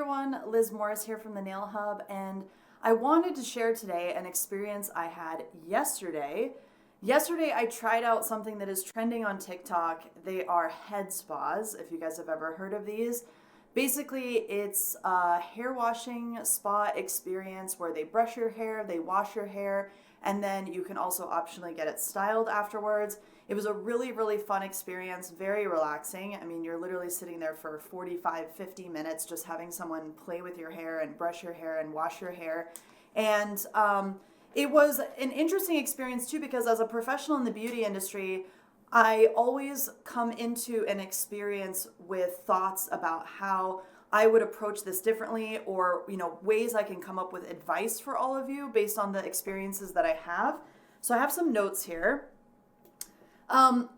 everyone, Liz Morris here from the Nail Hub, and I wanted to share today an experience I had yesterday. Yesterday I tried out something that is trending on TikTok. They are head spas, if you guys have ever heard of these. Basically, it's a hair washing spa experience where they brush your hair, they wash your hair, and then you can also optionally get it styled afterwards. It was a really, really fun experience, very relaxing. I mean, you're literally sitting there for 45, 50 minutes just having someone play with your hair and brush your hair and wash your hair. And it was an interesting experience too, because as a professional in the beauty industry, I always come into an experience with thoughts about how I would approach this differently, or ways I can come up with advice for all of you based on the experiences that I have. So I have some notes here.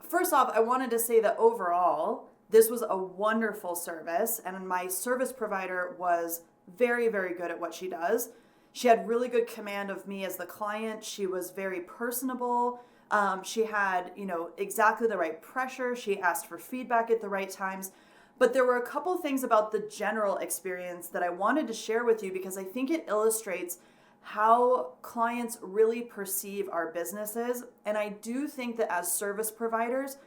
First off, I wanted to say that overall, this was a wonderful service, and my service provider was very, very good at what she does. She had really good command of me as the client. She was very personable. She had, exactly the right pressure. She asked for feedback at the right times. But there were a couple things about the general experience that I wanted to share with you because I think it illustrates how clients really perceive our businesses. And I do think that as service providers,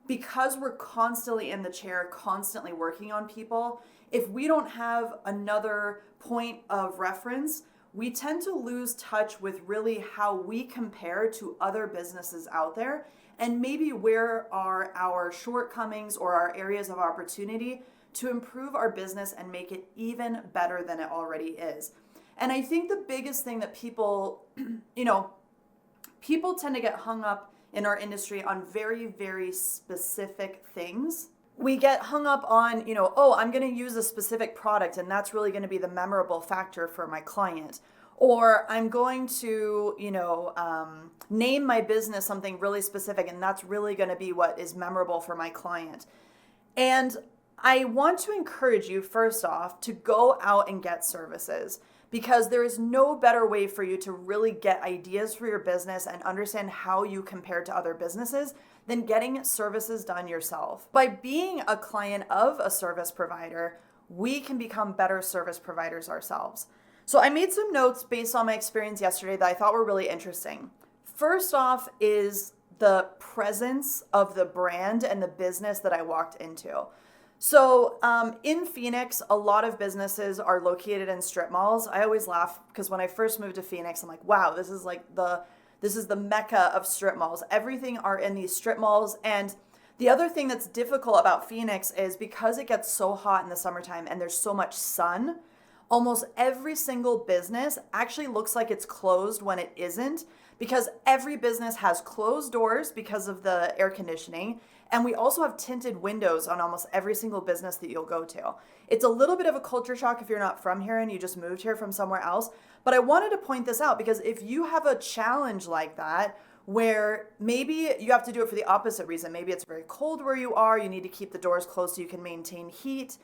because we're constantly in the chair, constantly working on people, if we don't have another point of reference, we tend to lose touch with really how we compare to other businesses out there, and maybe where are our shortcomings or our areas of opportunity to improve our business and make it even better than it already is. And I think the biggest thing that people tend to get hung up in our industry on very, very specific things. We get hung up on, I'm going to use a specific product and that's really going to be the memorable factor for my client. Or I'm going to, name my business something really specific and that's really going to be what is memorable for my client. And I want to encourage you, first off, to go out and get services, because there is no better way for you to really get ideas for your business and understand how you compare to other businesses than getting services done yourself. By being a client of a service provider, we can become better service providers ourselves. So I made some notes based on my experience yesterday that I thought were really interesting. First off is the presence of the brand and the business that I walked into. So in Phoenix, a lot of businesses are located in strip malls. I always laugh because when I first moved to Phoenix, I'm like, wow, this is the mecca of strip malls. Everything are in these strip malls. And the other thing that's difficult about Phoenix is because it gets so hot in the summertime and there's so much sun, almost every single business actually looks like it's closed when it isn't, because every business has closed doors because of the air conditioning. And we also have tinted windows on almost every single business that you'll go to. It's a little bit of a culture shock if you're not from here and you just moved here from somewhere else. But I wanted to point this out because if you have a challenge like that, where maybe you have to do it for the opposite reason, maybe it's very cold where you are, you need to keep the doors closed so you can maintain heat,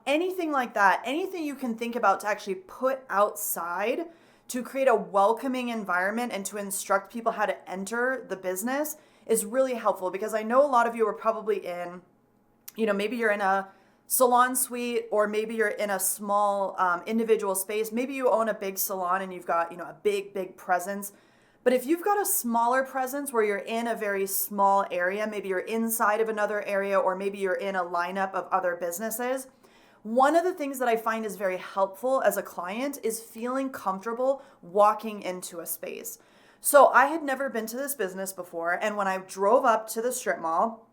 anything like that, anything you can think about to actually put outside to create a welcoming environment and to instruct people how to enter the business is really helpful, because I know a lot of you are probably in, maybe you're in a salon suite, or maybe you're in a small individual space. Maybe you own a big salon and you've got, a big, big presence. But if you've got a smaller presence where you're in a very small area, maybe you're inside of another area, or maybe you're in a lineup of other businesses, one of the things that I find is very helpful as a client is feeling comfortable walking into a space. So I had never been to this business before, and when I drove up to the strip mall,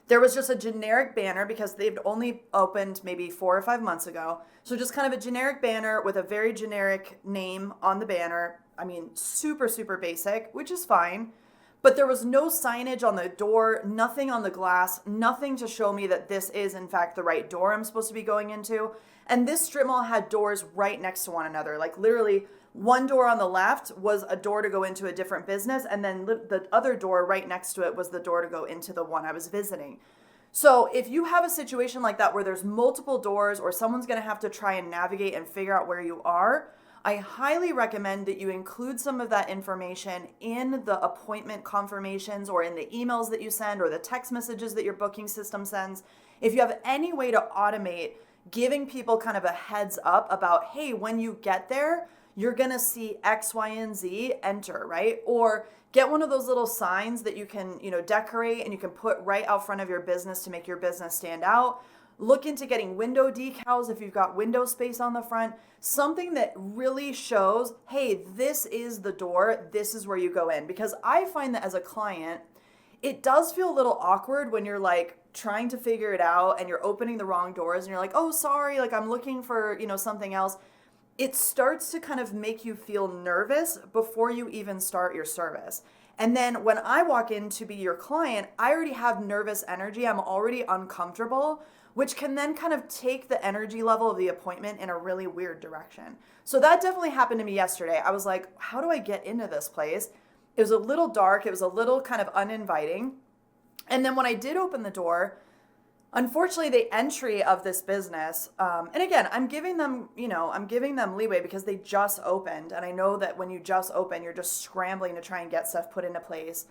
there was just a generic banner because they've only opened maybe 4 or 5 months ago. So just kind of a generic banner with a very generic name on the banner. I mean, super, super basic, which is fine. But there was no signage on the door, nothing on the glass, nothing to show me that this is in fact the right door I'm supposed to be going into. And this strip mall had doors right next to one another, like literally one door on the left was a door to go into a different business, and then the other door right next to it was the door to go into the one I was visiting. So if you have a situation like that where there's multiple doors, or someone's going to have to try and navigate and figure out where you are, I highly recommend that you include some of that information in the appointment confirmations, or in the emails that you send, or the text messages that your booking system sends. If you have any way to automate giving people kind of a heads up about, hey, when you get there, you're going to see X, Y, and Z, enter, right? Or get one of those little signs that you can, decorate and you can put right out front of your business to make your business stand out. Look into getting window decals if you've got window space on the front. Something that really shows, hey, this is the door, this is where you go in. Because I find that as a client, it does feel a little awkward when you're like trying to figure it out and you're opening the wrong doors and you're like, oh, sorry, like I'm looking for, something else. It starts to kind of make you feel nervous before you even start your service. And then when I walk in to be your client, I already have nervous energy. I'm already uncomfortable, which can then kind of take the energy level of the appointment in a really weird direction. So that definitely happened to me yesterday. I was like, how do I get into this place? It was a little dark. It was a little kind of uninviting. And then when I did open the door, unfortunately, the entry of this business, and again, I'm giving them leeway because they just opened. And I know that when you just open, you're just scrambling to try and get stuff put into place.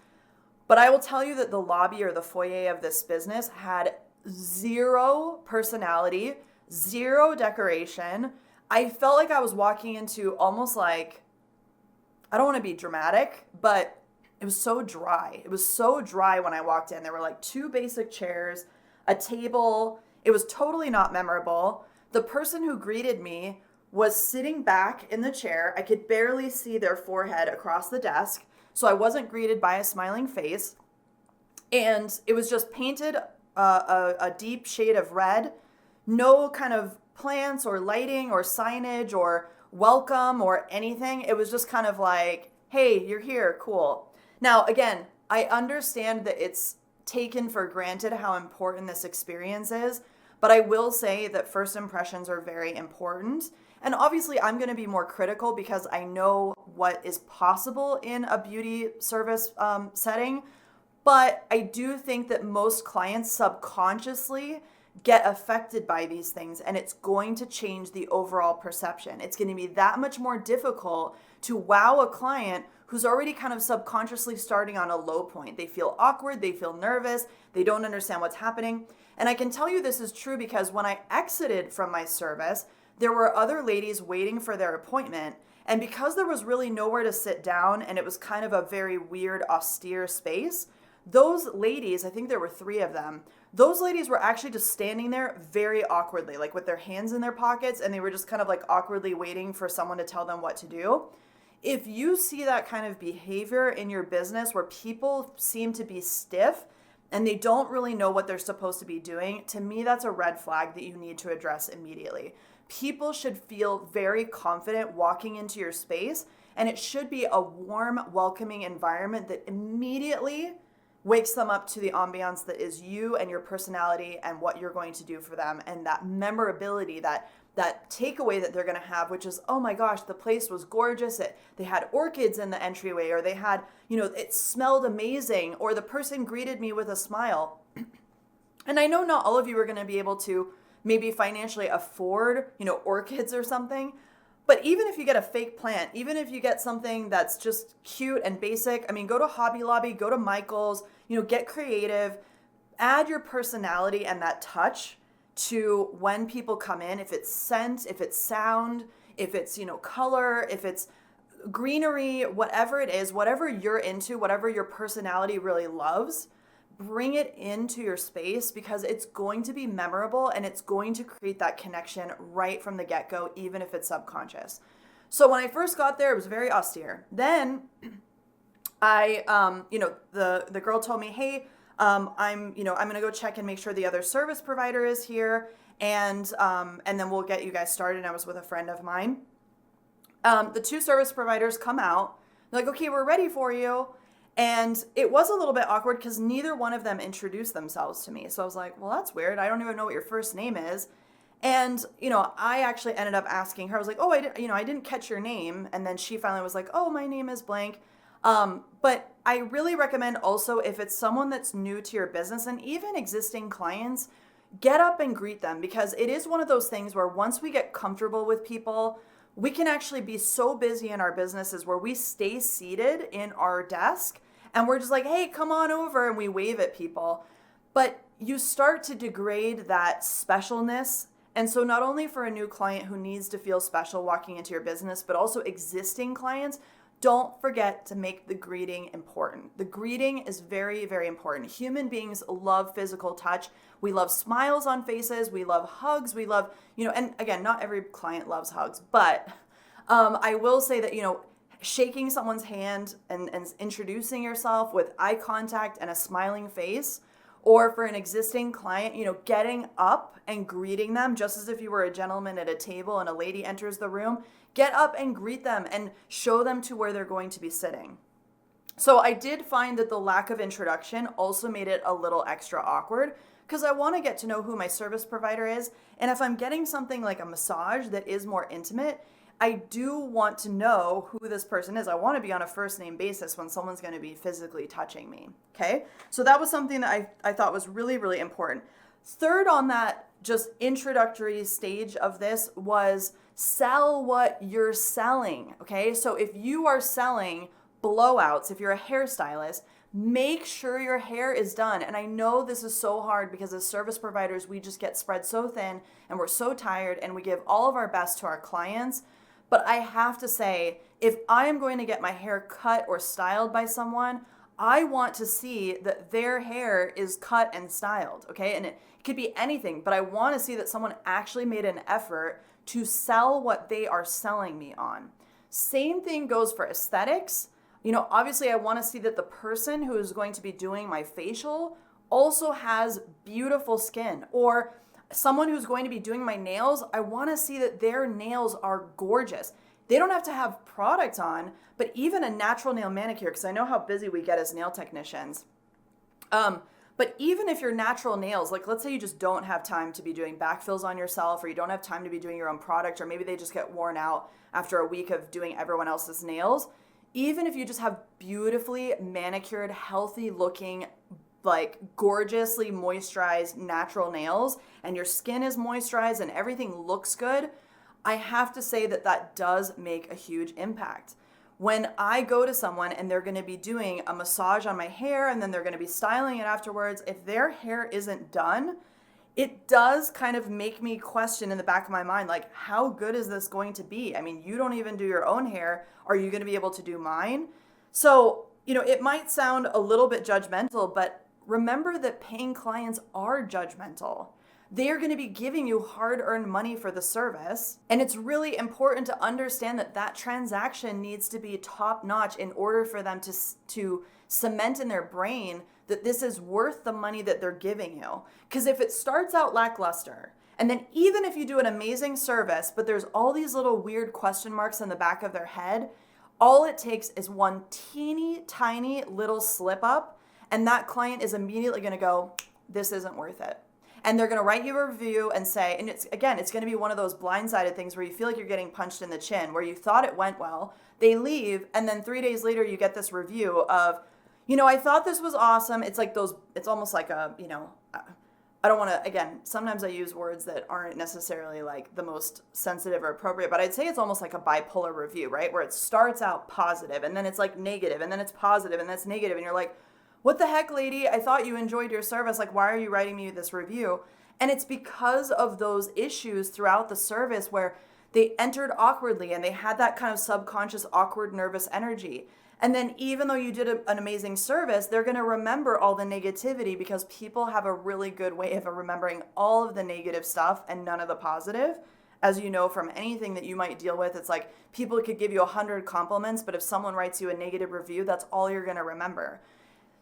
But I will tell you that the lobby or the foyer of this business had zero personality, zero decoration. I felt like I was walking into almost like, I don't want to be dramatic, but it was so dry. It was so dry when I walked in. There were like 2 basic chairs, a table. It was totally not memorable. The person who greeted me was sitting back in the chair. I could barely see their forehead across the desk, so I wasn't greeted by a smiling face. And it was just painted a deep shade of red. No kind of plants or lighting or signage or welcome or anything. It was just kind of like, hey, you're here, cool. Now, again, I understand that it's taken for granted how important this experience is, but I will say that first impressions are very important. And obviously, I'm going to be more critical because I know what is possible in a beauty service setting. But I do think that most clients subconsciously get affected by these things, and it's going to change the overall perception. It's going to be that much more difficult to wow a client who's already kind of subconsciously starting on a low point. They feel awkward, they feel nervous, they don't understand what's happening. And I can tell you this is true because when I exited from my service, there were other ladies waiting for their appointment. And because there was really nowhere to sit down and it was kind of a very weird, austere space, those ladies, I think there were 3 of them, those ladies were actually just standing there very awkwardly, like with their hands in their pockets, and they were just kind of like awkwardly waiting for someone to tell them what to do. If you see that kind of behavior in your business where people seem to be stiff and they don't really know what they're supposed to be doing, to me, that's a red flag that you need to address immediately. People should feel very confident walking into your space, and it should be a warm, welcoming environment that immediately wakes them up to the ambiance that is you and your personality and what you're going to do for them, and that memorability, that takeaway that they're going to have, which is, oh my gosh, the place was gorgeous. They had orchids in the entryway, or they had, it smelled amazing, or the person greeted me with a smile. And I know not all of you are going to be able to maybe financially afford, orchids or something. But even if you get a fake plant, even if you get something that's just cute and basic, I mean, go to Hobby Lobby, go to Michael's, get creative, add your personality and that touch to when people come in. If it's scent, if it's sound, if it's, color, if it's greenery, whatever it is, whatever you're into, whatever your personality really loves, bring it into your space because it's going to be memorable and it's going to create that connection right from the get-go, even if it's subconscious. So when I first got there, it was very austere. Then I, the girl told me, hey, I'm going to go check and make sure the other service provider is here, and then we'll get you guys started. And I was with a friend of mine. The 2 service providers come out. They're like, okay, we're ready for you. And it was a little bit awkward because neither one of them introduced themselves to me. So I was like, well, that's weird. I don't even know what your first name is. And, I actually ended up asking her, I was like, oh, I didn't catch your name. And then she finally was like, oh, my name is blank. But I really recommend also, if it's someone that's new to your business and even existing clients, get up and greet them, because it is one of those things where once we get comfortable with people, we can actually be so busy in our businesses where we stay seated in our desk and we're just like, hey, come on over, and we wave at people. But you start to degrade that specialness And so not only for a new client who needs to feel special walking into your business, but also existing clients, don't forget to make the greeting important. The greeting is very, very important. Human beings love physical touch. We love smiles on faces. We love hugs. We love, and again, not every client loves hugs, but I will say that, shaking someone's hand and introducing yourself with eye contact and a smiling face, or for an existing client, getting up and greeting them just as if you were a gentleman at a table and a lady enters the room, get up and greet them and show them to where they're going to be sitting. So I did find that the lack of introduction also made it a little extra awkward because I want to get to know who my service provider is. And if I'm getting something like a massage that is more intimate, I do want to know who this person is. I want to be on a first name basis when someone's going to be physically touching me. Okay. So that was something that I thought was really, really important. Third on that just introductory stage of this was sell what you're selling. Okay. So if you are selling blowouts, if you're a hairstylist, make sure your hair is done. And I know this is so hard because as service providers, we just get spread so thin and we're so tired and we give all of our best to our clients. But I have to say, if I am going to get my hair cut or styled by someone, I want to see that their hair is cut and styled, okay? And it could be anything, but I want to see that someone actually made an effort to sell what they are selling me on. Same thing goes for aesthetics. Obviously I want to see that the person who is going to be doing my facial also has beautiful skin, or someone who's going to be doing my nails, I want to see that their nails are gorgeous. They don't have to have product on, but even a natural nail manicure, because I know how busy we get as nail technicians. But even if your natural nails, like let's say you just don't have time to be doing backfills on yourself, or you don't have time to be doing your own product, or maybe they just get worn out after a week of doing everyone else's nails. Even if you just have beautifully manicured, healthy looking, like gorgeously moisturized natural nails and your skin is moisturized and everything looks good, I have to say that that does make a huge impact. When I go to someone and they're going to be doing a massage on my hair and then they're going to be styling it afterwards, if their hair isn't done, it does kind of make me question in the back of my mind, like, how good is this going to be? I mean, you don't even do your own hair. Are you going to be able to do mine? So, it might sound a little bit judgmental, but remember that paying clients are judgmental. They are going to be giving you hard-earned money for the service. And it's really important to understand that that transaction needs to be top-notch in order for them to cement in their brain that this is worth the money that they're giving you. Because if it starts out lackluster, and then even if you do an amazing service, but there's all these little weird question marks in the back of their head, all it takes is one teeny tiny little slip up, and that client is immediately going to go, this isn't worth it. And they're going to write you a review and say, and it's going to be one of those blindsided things where you feel like you're getting punched in the chin, where you thought it went well, they leave, and then 3 days later you get this review of, I thought this was awesome. It's like it's almost like a, I don't want to, again, sometimes I use words that aren't necessarily like the most sensitive or appropriate, but I'd say it's almost like a bipolar review, right? Where it starts out positive and then it's like negative and then it's positive and that's negative. And you're like, what the heck, lady? I thought you enjoyed your service. Like, why are you writing me this review? And it's because of those issues throughout the service where they entered awkwardly and they had that kind of subconscious, awkward, nervous energy. And then even though you did an amazing service, they're going to remember all the negativity because people have a really good way of remembering all of the negative stuff and none of the positive. As you know, from anything that you might deal with, it's like people could give you 100 compliments, but if someone writes you a negative review, that's all you're going to remember.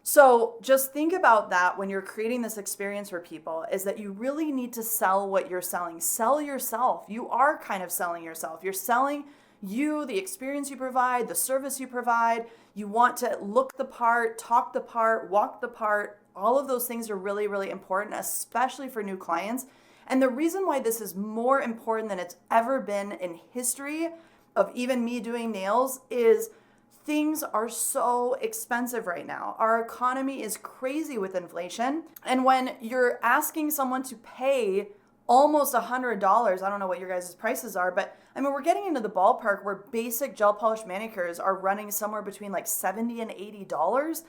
So just think about that when you're creating this experience for people, is that you really need to sell what you're selling. Sell yourself. You are kind of selling yourself. You're selling you, the experience you provide, the service you provide. You want to look the part, talk the part, walk the part. All of those things are really, really important, especially for new clients. And the reason why this is more important than it's ever been in history of even me doing nails is things are so expensive right now. Our economy is crazy with inflation. And when you're asking someone to pay almost $100, I don't know what your guys' prices are, but I mean, we're getting into the ballpark where basic gel polish manicures are running somewhere between like $70 and $80.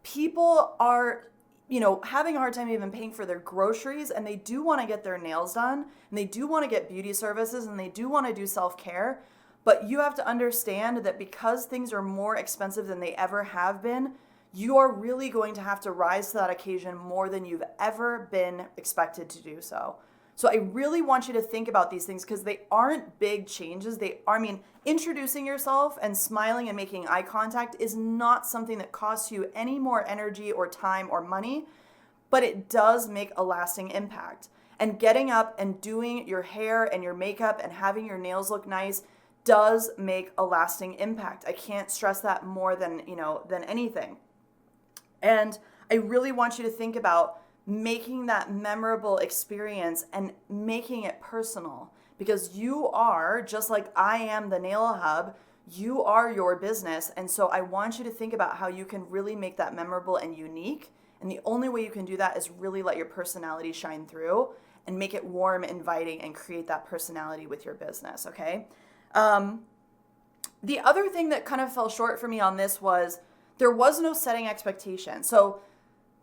People are having a hard time even paying for their groceries, and they do want to get their nails done, and they do want to get beauty services, and they do want to do self-care. But you have to understand that because things are more expensive than they ever have been, you are really going to have to rise to that occasion more than you've ever been expected to do so. So I really want you to think about these things because they aren't big changes. Introducing yourself and smiling and making eye contact is not something that costs you any more energy or time or money, but it does make a lasting impact. And getting up and doing your hair and your makeup and having your nails look nice does make a lasting impact. I can't stress that more than anything. And I really want you to think about making that memorable experience and making it personal, because you are, just like I am the Nail Hub, you are your business. And so I want you to think about how you can really make that memorable and unique. And the only way you can do that is really let your personality shine through and make it warm, inviting, and create that personality with your business, okay? The other thing that kind of fell short for me on this was there was no setting expectations. So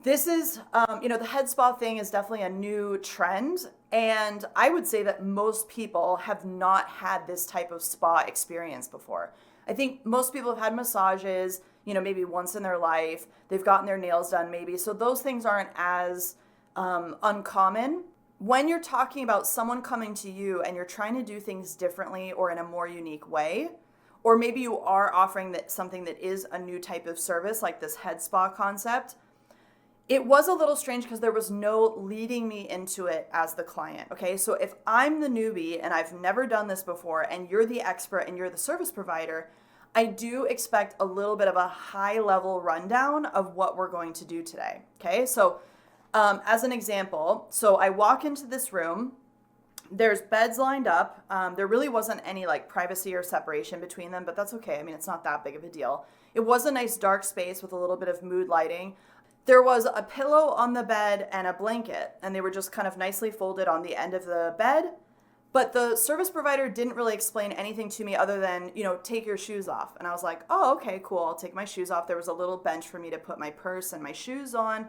this is, the head spa thing is definitely a new trend. And I would say that most people have not had this type of spa experience before. I think most people have had massages, maybe once in their life. They've gotten their nails done maybe. So those things aren't as uncommon. When you're talking about someone coming to you and you're trying to do things differently or in a more unique way, or maybe you are offering something that is a new type of service like this head spa concept, it was a little strange because there was no leading me into it as the client, okay? So if I'm the newbie and I've never done this before and you're the expert and you're the service provider, I do expect a little bit of a high level rundown of what we're going to do today, okay? So as an example, so I walk into this room, there's beds lined up. There really wasn't any like privacy or separation between them, but that's okay. I mean, it's not that big of a deal. It was a nice dark space with a little bit of mood lighting. There was a pillow on the bed and a blanket, and they were just kind of nicely folded on the end of the bed. But the service provider didn't really explain anything to me other than, take your shoes off. And I was like, oh, okay, cool. I'll take my shoes off. There was a little bench for me to put my purse and my shoes on.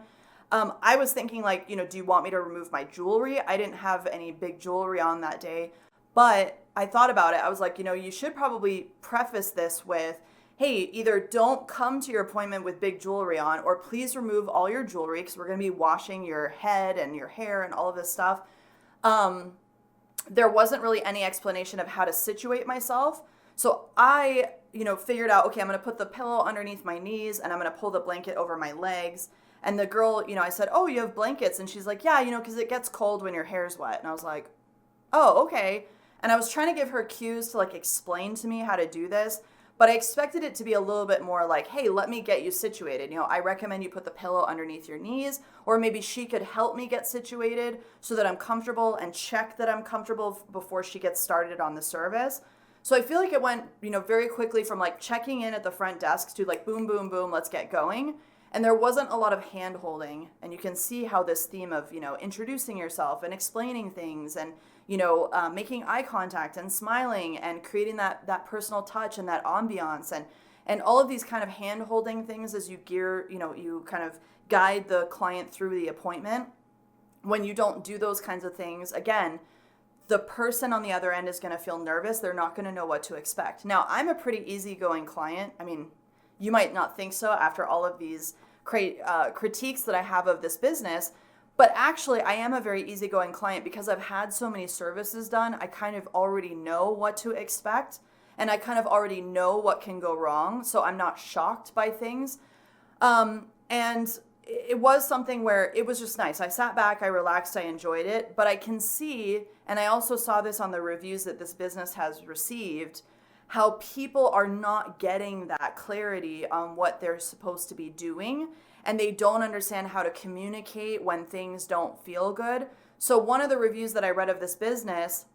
I was thinking like, do you want me to remove my jewelry? I didn't have any big jewelry on that day, but I thought about it. I was like, you should probably preface this with, hey, either don't come to your appointment with big jewelry on, or please remove all your jewelry because we're going to be washing your head and your hair and all of this stuff. There wasn't really any explanation of how to situate myself. So I, figured out, okay, I'm going to put the pillow underneath my knees and I'm going to pull the blanket over my legs. And the girl, I said, oh, you have blankets? And she's like, yeah, because it gets cold when your hair's wet. And I was like, oh, okay. And I was trying to give her cues to like explain to me how to do this. But I expected it to be a little bit more like, hey, let me get you situated. I recommend you put the pillow underneath your knees, or maybe she could help me get situated so that I'm comfortable and check that I'm comfortable before she gets started on the service. So I feel like it went, very quickly from like checking in at the front desk to like boom, boom, boom, let's get going. And there wasn't a lot of hand holding. And you can see how this theme of, introducing yourself and explaining things and, making eye contact and smiling and creating that personal touch and that ambiance and all of these kind of hand holding things as you you kind of guide the client through the appointment. When you don't do those kinds of things, again, the person on the other end is going to feel nervous. They're not going to know what to expect. Now, I'm a pretty easygoing client. I mean, you might not think so after all of these critiques that I have of this business, but actually I am a very easygoing client because I've had so many services done. I kind of already know what to expect and I kind of already know what can go wrong. So I'm not shocked by things. And it was something where it was just nice. I sat back, I relaxed, I enjoyed it, but I can see, and I also saw this on the reviews that this business has received, how people are not getting that clarity on what they're supposed to be doing, and they don't understand how to communicate when things don't feel good. So one of the reviews that I read of this business,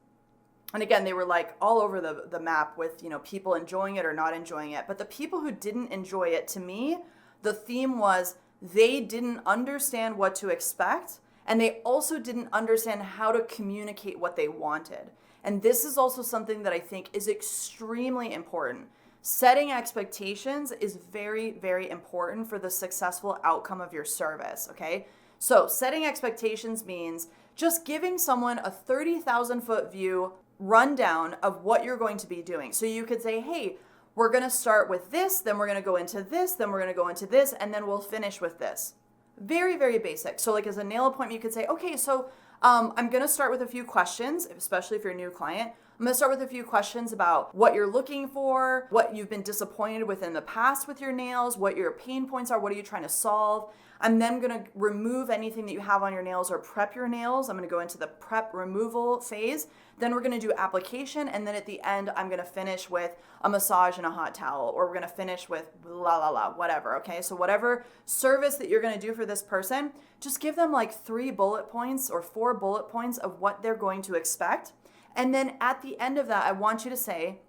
and again, they were like all over the map with, people enjoying it or not enjoying it. But the people who didn't enjoy it, to me, the theme was they didn't understand what to expect, and they also didn't understand how to communicate what they wanted. And this is also something that I think is extremely important. Setting expectations is very, very important for the successful outcome of your service, okay? So setting expectations means just giving someone a 30,000 foot view rundown of what you're going to be doing. So you could say, hey, we're going to start with this, then we're going to go into this, then we're going to go into this, and then we'll finish with this. Very, very basic. So like as a nail appointment, you could say, okay, so I'm going to start with a few questions, especially if you're a new client. I'm going to start with a few questions about what you're looking for, what you've been disappointed with in the past with your nails, what your pain points are, what are you trying to solve. I'm then going to remove anything that you have on your nails or prep your nails. I'm going to go into the prep removal phase. Then we're going to do application. And then at the end, I'm going to finish with a massage and a hot towel, or we're going to finish with whatever. Okay. So whatever service that you're going to do for this person, just give them like 3 bullet points or 4 bullet points of what they're going to expect. And then at the end of that, I want you to say,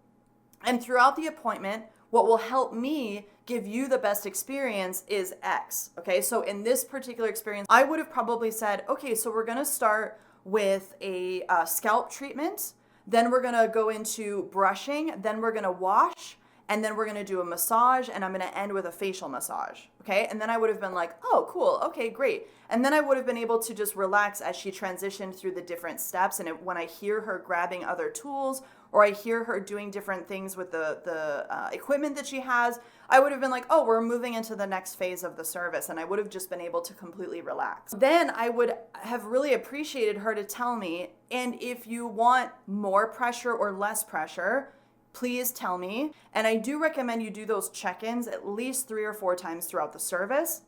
and throughout the appointment, what will help me give you the best experience is X. Okay, so in this particular experience, I would have probably said, okay, so we're gonna start with a scalp treatment, then we're gonna go into brushing, then we're gonna wash, and then we're gonna do a massage, and I'm gonna end with a facial massage. Okay, and then I would have been like, oh, cool, okay, great. And then I would have been able to just relax as she transitioned through the different steps. And when I hear her grabbing other tools, or I hear her doing different things with the equipment that she has, I would have been like, oh, we're moving into the next phase of the service. And I would have just been able to completely relax. Then I would have really appreciated her to tell me, and if you want more pressure or less pressure, please tell me. And I do recommend you do those check-ins at least 3 or 4 times throughout the service.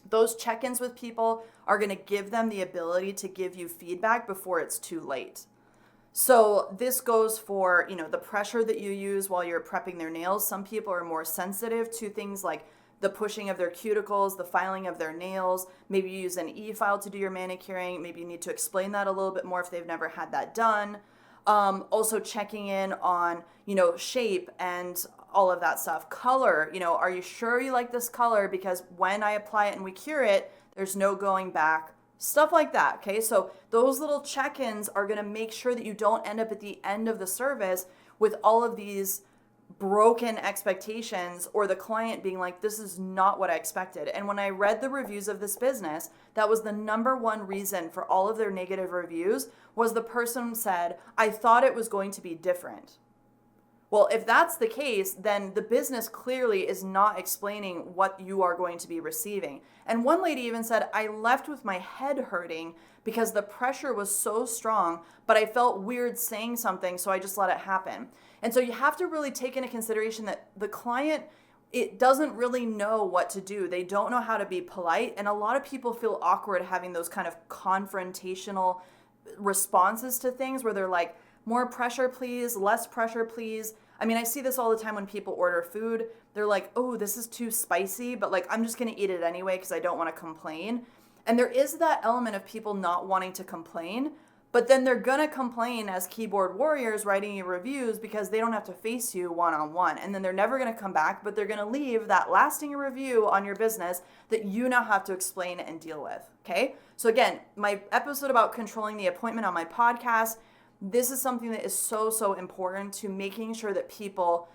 Those check-ins with people are going to give them the ability to give you feedback before it's too late. So this goes for, the pressure that you use while you're prepping their nails. Some people are more sensitive to things like the pushing of their cuticles, the filing of their nails. Maybe you use an e-file to do your manicuring. Maybe you need to explain that a little bit more if they've never had that done. Also checking in on, shape and all of that stuff. Color, are you sure you like this color? Because when I apply it and we cure it, there's no going back. Stuff like that, okay? So those little check-ins are going to make sure that you don't end up at the end of the service with all of these broken expectations, or the client being like, this is not what I expected. And when I read the reviews of this business, that was the number one reason for all of their negative reviews, was the person said, I thought it was going to be different. Well, if that's the case, then the business clearly is not explaining what you are going to be receiving. And one lady even said, I left with my head hurting because the pressure was so strong, but I felt weird saying something, so I just let it happen. And so you have to really take into consideration that the client, it doesn't really know what to do. They don't know how to be polite. And a lot of people feel awkward having those kind of confrontational responses to things where they're like, more pressure, please, less pressure, please. I mean, I see this all the time when people order food. They're like, oh, this is too spicy, but like, I'm just going to eat it anyway because I don't want to complain. And there is that element of people not wanting to complain, but then they're going to complain as keyboard warriors writing you reviews because they don't have to face you one-on-one. And then they're never going to come back, but they're going to leave that lasting review on your business that you now have to explain and deal with. Okay. So again, my episode about controlling the appointment on my podcast, this is something that is so, so important to making sure that people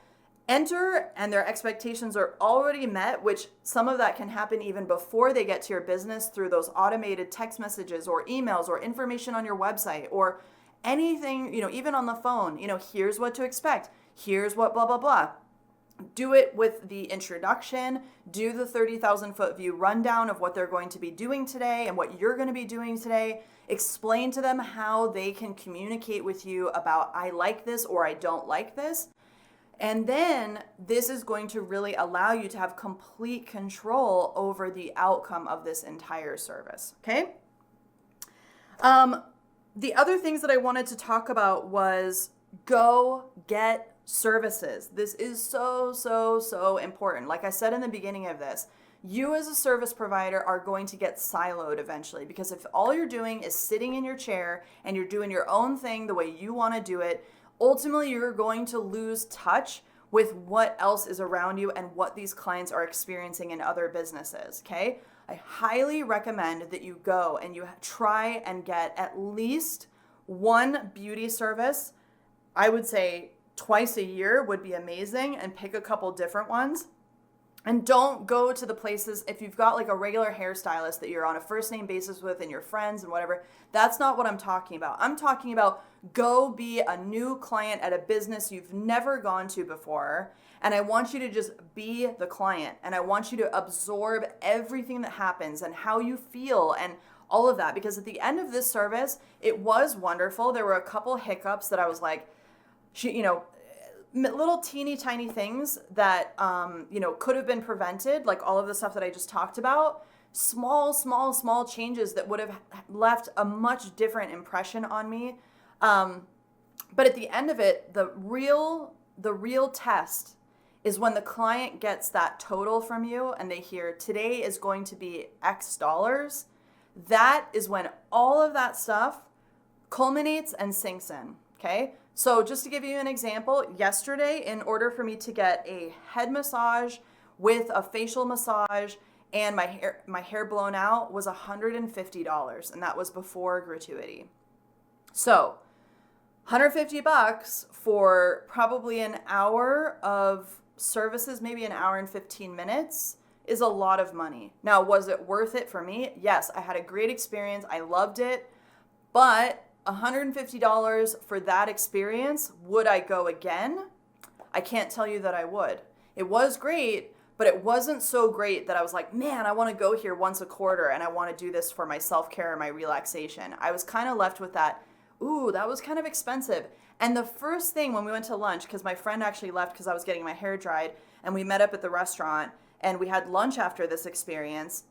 enter and their expectations are already met, which some of that can happen even before they get to your business through those automated text messages or emails or information on your website or anything, even on the phone, here's what to expect. Here's what blah, blah, blah. Do it with the introduction, do the 30,000 foot view rundown of what they're going to be doing today and what you're going to be doing today. Explain to them how they can communicate with you about, I like this or I don't like this. And then this is going to really allow you to have complete control over the outcome of this entire service. Okay. The other things that I wanted to talk about was go get services. This is so, so, so important. Like I said in the beginning of this, you as a service provider are going to get siloed eventually, because if all you're doing is sitting in your chair and you're doing your own thing the way you want to do it, ultimately you're going to lose touch with what else is around you and what these clients are experiencing in other businesses. Okay. I highly recommend that you go and you try and get at least one beauty service. I would say twice a year would be amazing, and pick a couple different ones. And don't go to the places, if you've got like a regular hairstylist that you're on a first name basis with and your friends and whatever, that's not what I'm talking about. I'm talking about go be a new client at a business you've never gone to before. And I want you to just be the client. And I want you to absorb everything that happens and how you feel and all of that. Because at the end of this service, it was wonderful. There were a couple hiccups that I was like, little teeny tiny things that could have been prevented, like all of the stuff that I just talked about. Small changes that would have left a much different impression on me. But at the end of it, the real test is when the client gets that total from you and they hear today is going to be X dollars. That is when all of that stuff culminates and sinks in. Okay. So just to give you an example, yesterday, in order for me to get a head massage with a facial massage and my hair blown out was $150, and that was before gratuity. So $150 for probably an hour of services, maybe an hour and 15 minutes, is a lot of money. Now, was it worth it for me? Yes, I had a great experience. I loved it, but $150 for that experience, would I go again? I can't tell you that I would. It was great, but it wasn't so great that I was like, man, I want to go here once a quarter and I want to do this for my self-care and my relaxation. I was kind of left with that, ooh, that was kind of expensive. And the first thing when we went to lunch, because my friend actually left because I was getting my hair dried, and we met up at the restaurant and we had lunch after this experience,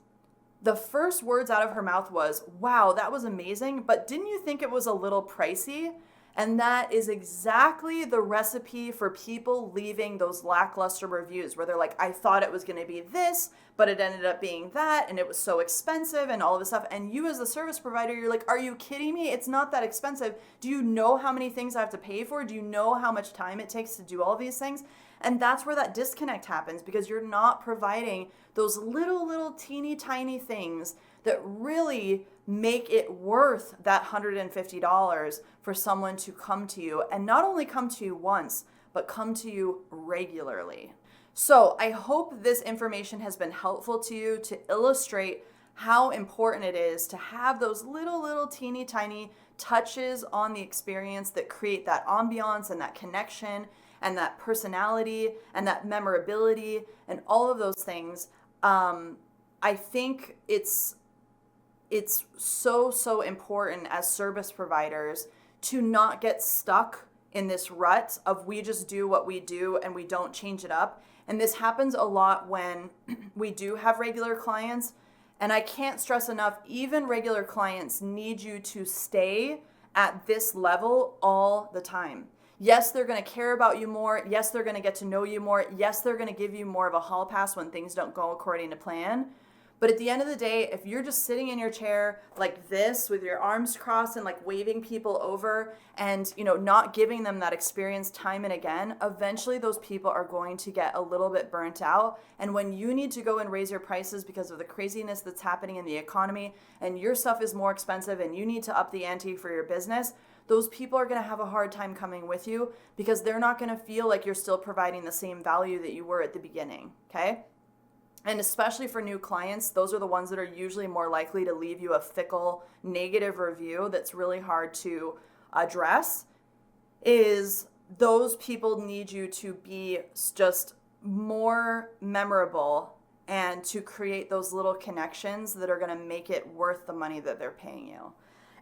the first words out of her mouth was, wow, that was amazing, but didn't you think it was a little pricey? And that is exactly the recipe for people leaving those lackluster reviews where they're like, I thought it was going to be this, but it ended up being that, and it was so expensive and all of this stuff. And you as the service provider, you're like, are you kidding me? It's not that expensive. Do you know how many things I have to pay for? Do you know how much time it takes to do all these things? And that's where that disconnect happens, because you're not providing those little teeny tiny things that really make it worth that $150 for someone to come to you, and not only come to you once, but come to you regularly. So I hope this information has been helpful to you to illustrate how important it is to have those little teeny tiny touches on the experience that create that ambiance and that connection and that personality and that memorability and all of those things. I think it's so important as service providers to not get stuck in this rut of we just do what we do and we don't change it up. And this happens a lot when we do have regular clients. And I can't stress enough, even regular clients need you to stay at this level all the time. Yes, they're going to care about you more. Yes, they're going to get to know you more. Yes, they're going to give you more of a hall pass when things don't go according to plan. But at the end of the day, if you're just sitting in your chair like this with your arms crossed and like waving people over and, not giving them that experience time and again, eventually those people are going to get a little bit burnt out. And when you need to go and raise your prices because of the craziness that's happening in the economy and your stuff is more expensive and you need to up the ante for your business, those people are going to have a hard time coming with you because they're not going to feel like you're still providing the same value that you were at the beginning, okay? And especially for new clients, those are the ones that are usually more likely to leave you a fickle, negative review that's really hard to address. Is those people need you to be just more memorable and to create those little connections that are going to make it worth the money that they're paying you.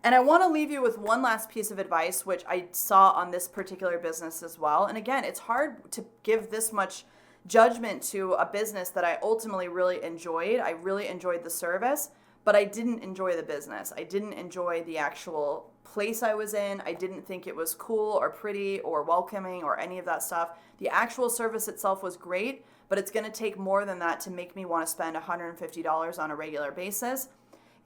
And I want to leave you with one last piece of advice, which I saw on this particular business as well. And again, it's hard to give this much judgment to a business that I ultimately really enjoyed. I really enjoyed the service, but I didn't enjoy the business. I didn't enjoy the actual place I was in. I didn't think it was cool or pretty or welcoming or any of that stuff. The actual service itself was great, but it's going to take more than that to make me want to spend $150 on a regular basis.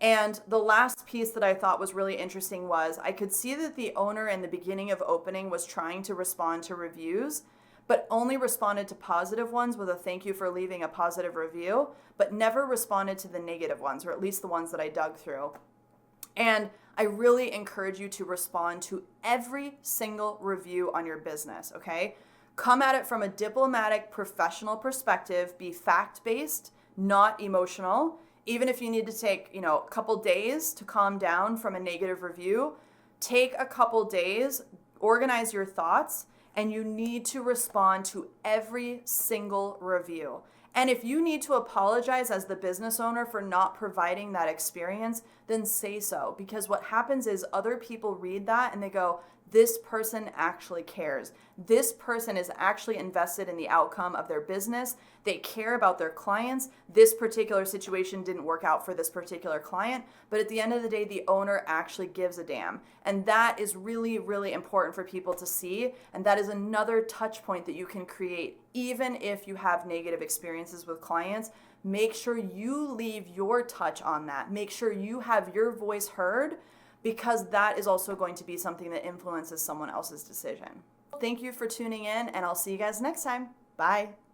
And the last piece that I thought was really interesting was I could see that the owner in the beginning of opening was trying to respond to reviews, but only responded to positive ones with a thank you for leaving a positive review, but never responded to the negative ones, or at least the ones that I dug through. And I really encourage you to respond to every single review on your business, okay? Come at it from a diplomatic, professional perspective. Be fact-based, not emotional. Even if you need to take, a couple days to calm down from a negative review, take a couple days, organize your thoughts, and you need to respond to every single review. And if you need to apologize as the business owner for not providing that experience, then say so. Because what happens is other people read that and they go, this person actually cares. This person is actually invested in the outcome of their business. They care about their clients. This particular situation didn't work out for this particular client, but at the end of the day, the owner actually gives a damn. And that is really, really important for people to see. And that is another touch point that you can create. Even if you have negative experiences with clients, make sure you leave your touch on that. Make sure you have your voice heard, because that is also going to be something that influences someone else's decision. Thank you for tuning in, and I'll see you guys next time. Bye.